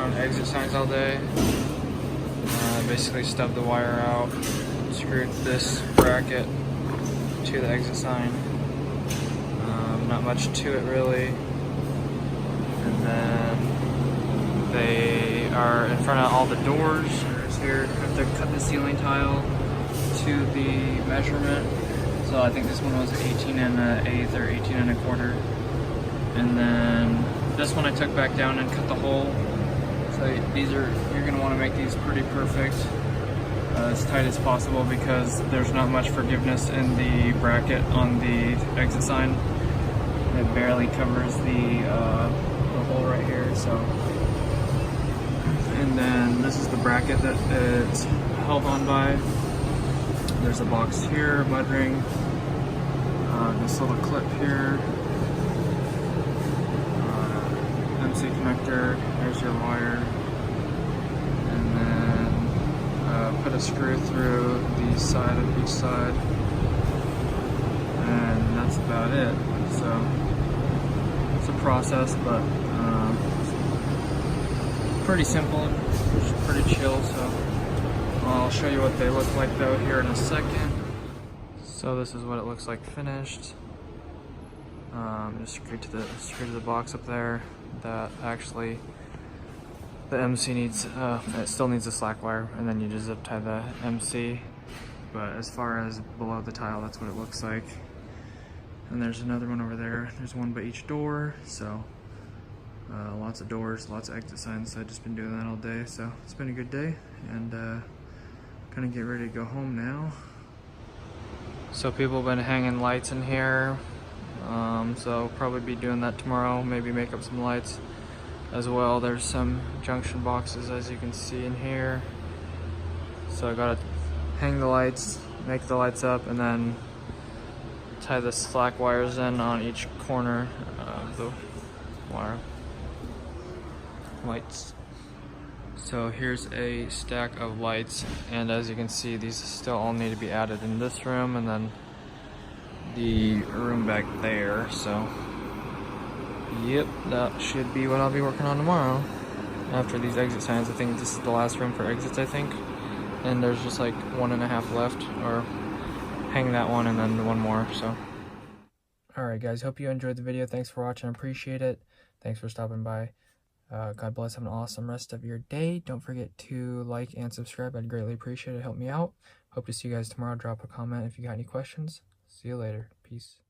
on exit signs all day. Basically stubbed the wire out, screwed this bracket to the exit sign. Not much to it really. And then they are in front of all the doors. Here, I have to cut the ceiling tile to the measurement. So I think this one was 18 and an eighth or 18 and a quarter. And then this one I took back down and cut the hole. So you're gonna wanna make these pretty perfect, as tight as possible, because there's not much forgiveness in the bracket on the exit sign. It barely covers the hole right here, so. And then this is the bracket that it's held on by. There's a box here, mud ring, this little clip here, MC connector, there's your wire, and then put a screw through the side of each side, and that's about it. So it's a process, but pretty simple, pretty chill. So I'll show you what they look like though here in a second. So this is what it looks like finished. Just screwed to the box up there. That actually the MC needs it still needs a slack wire, and then you just zip tie the MC. But as far as below the tile, that's what it looks like. And there's another one over there. There's one by each door. So lots of doors, lots of exit signs. I've just been doing that all day, so it's been a good day, and gonna get ready to go home now. So people have been hanging lights in here, so probably be doing that tomorrow, maybe make up some lights as well. There's some junction boxes, as you can see in here. So I gotta hang the lights, make the lights up, and then tie the slack wires in on each corner of the wire lights. So here's a stack of lights, and as you can see, these still all need to be added in this room and then the room back there. So yep, that should be what I'll be working on tomorrow after these exit signs. I think this is the last room for exits, I think, and there's just like 1.5 left, or hang that one and then one more. So alright guys, hope you enjoyed the video. Thanks for watching, I appreciate it. Thanks for stopping by. God bless, have an awesome rest of your day. Don't forget to like and subscribe, I'd greatly appreciate it, help me out. Hope to see you guys tomorrow. Drop a comment if you got any questions. See you later, peace.